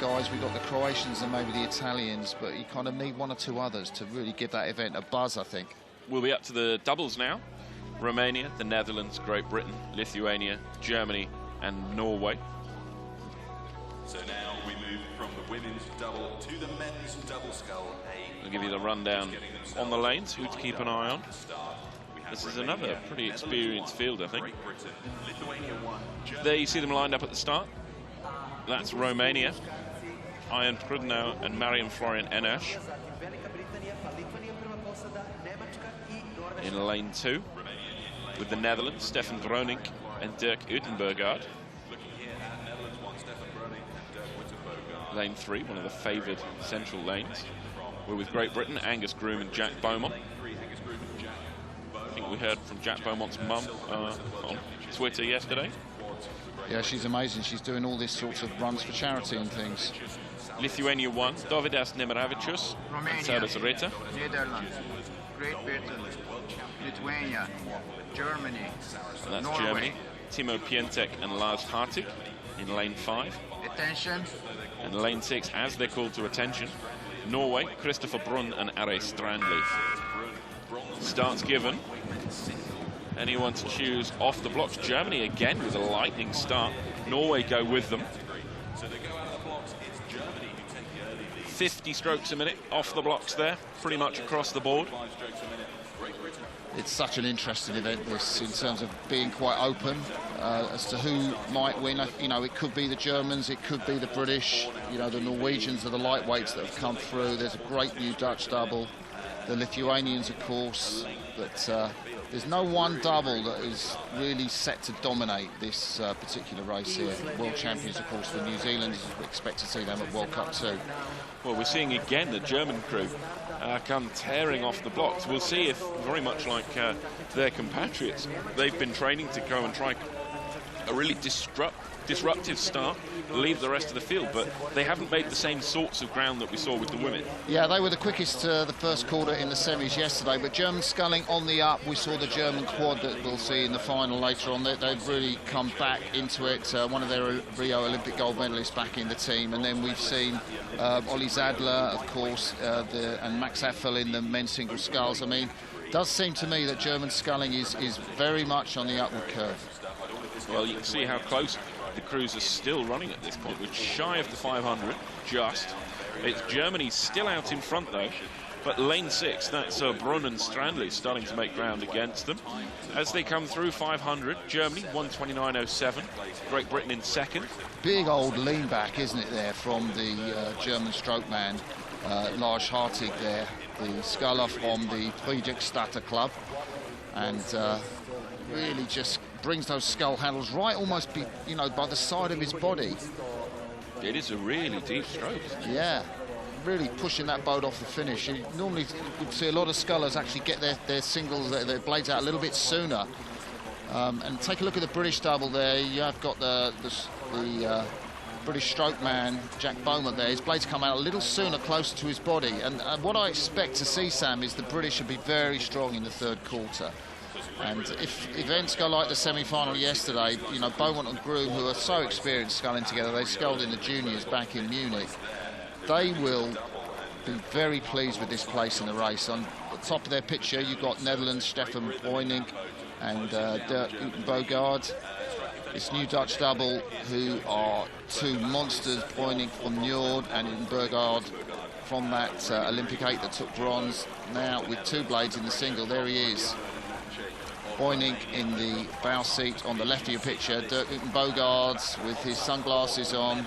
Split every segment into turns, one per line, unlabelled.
guys. We've got the Croatians and maybe the Italians, but you kind of need one or two others to really give that event a buzz, I think.
We'll be up to the doubles now. Romania, the Netherlands, Great Britain, Lithuania, Germany and Norway.
So now we move from the women's double to the men's double scull.
I'll give you the rundown on the lanes, who to keep an eye on. This is another pretty experienced field, I think. There you see them lined up at the start. That's Romania, Ian Prudnow and Mariam Florian Enash. In lane 2, with the Netherlands, Stefan Gronink and Dirk Utenbergaard. Lane 3, one of the favoured central lanes. We're with Great Britain, Angus Groom and Jack Beaumont. I think we heard from Jack Beaumont's mum on Twitter yesterday.
Yeah, she's amazing. She's doing all these sorts of runs for charity and things.
Lithuania 1, Dovydas Nemiravicius and Sardas Reta.
Netherlands, Great Britain, Lithuania, Germany,
And that's
Norway.
Germany. Timo Pientek and Lars Hartig in lane 5.
Attention.
And lane 6, as they're called to attention, Norway, Christopher Brunn and Are Strandli. Starts given. Anyone to choose off the blocks. Germany again with a lightning start. Norway go with them. 50 strokes a minute off the blocks there, pretty much across the board.
It's such an interesting event, this, in terms of being quite open as to who might win. You know, it could be the Germans, it could be the British. You know, the Norwegians are the lightweights that have come through. There's a great new Dutch double. The Lithuanians, of course, but there's no one double that is really set to dominate this particular race here. World champions, of course, the New Zealanders. We expect to see them at World Cup 2.
Well, we're seeing again the German crew come tearing off the blocks. We'll see if, very much like their compatriots, they've been training to go and try a really disruptive start, leave the rest of the field, but they haven't made the same sorts of ground that we saw with the women.
Yeah, they were the quickest the first quarter in the semis yesterday, but German sculling on the up. We saw the German quad that we'll see in the final later on. They've really come back into it. One of their Rio Olympic gold medalists back in the team, and then we've seen Ollie Zadler, of course, and Max Effel in the men's single sculls. I mean, it does seem to me that German sculling is very much on the upward curve.
Well, you can see how close the crews are still running at this point. We're shy of the 500, just. It's Germany still out in front, though. But lane 6, that's Brunn and Strandli starting to make ground against them. As they come through 500, Germany 1:29.07, Great Britain in second.
Big old lean back, isn't it, there, from the German stroke man, Lars Hartig there, the sculler from the Fredrikstad Club. And really just brings those skull handles right almost by the side of his body.
It is a really deep stroke.
Yeah, really pushing that boat off the finish. You normally would see a lot of scullers actually get their singles, their blades out a little bit sooner. And take a look at the British double there. You have got the British stroke man, Jack Beaumont there. His blades come out a little sooner, closer to his body. And what I expect to see, Sam, is the British will be very strong in the third quarter. And if events go like the semi-final yesterday, you know, Beaumont and Groom, who are so experienced sculling together, they sculled in the juniors back in Munich, they will be very pleased with this place in the race. On the top of their picture, you've got Netherlands, Stefan Boynink and Dirk Utenbergaard. This new Dutch double, who are two monsters, Boynink from Njord and Utenbergaard from that Olympic 8 that took bronze. Now with two blades in the single, there he is. Boynink in the bow seat on the left of your picture, Dirk Utenbergaard with his sunglasses on,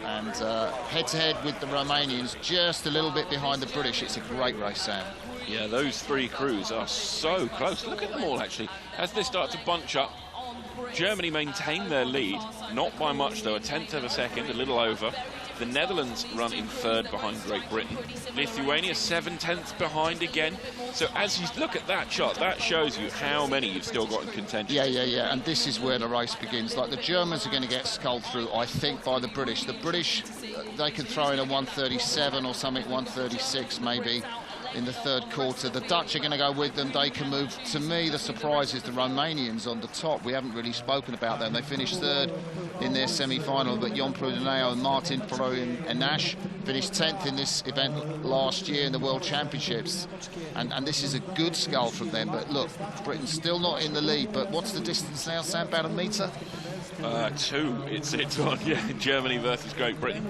and head-to-head with the Romanians, just a little bit behind the British. It's a great race, Sam.
Yeah, those three crews are so close. Look at them all, actually, as they start to bunch up. Germany maintain their lead, not by much though, a tenth of a second, a little over. The Netherlands run in third behind Great Britain. Lithuania 7/10 behind again. So as you look at that shot, that shows you how many you've still got in contention.
Yeah. And this is where the race begins. Like, the Germans are going to get sculled through, I think, by the British. The British, they could throw in a 137 or something, 136 maybe. in the third quarter. The Dutch are going to go with them. They can move. To me, the surprise is the Romanians on the top. We haven't really spoken about them. They finished third in their semi-final, but Jon Prudeneo and Martin Florian and Nash finished 10th in this event last year in the World Championships. And this is a good scull from them. But look, Britain's still not in the lead. But what's the distance now, Sam? About a metre?
2 it's on, yeah, Germany versus Great Britain.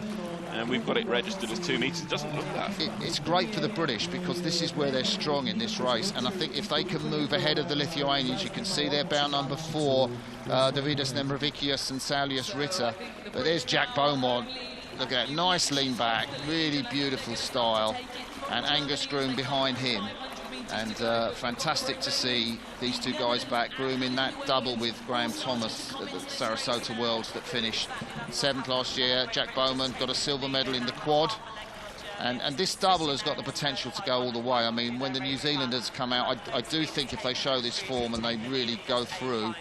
And we've got it registered as 2 metres. It doesn't look that.
It's great for the British because this is where they're strong in this race. And I think if they can move ahead of the Lithuanians, you can see they're bound number 4, Davidas Nemravicius and Saulius Ritter. But there's Jack Beaumont. Look at that, nice lean back, really beautiful style. And Angus Groom behind him. And fantastic to see these two guys back. Groom in that double with Graham Thomas at the Sarasota Worlds that finished 7th last year. Jack Bowman got a silver medal in the quad. And this double has got the potential to go all the way. I mean, when the New Zealanders come out, I do think if they show this form and they really go through,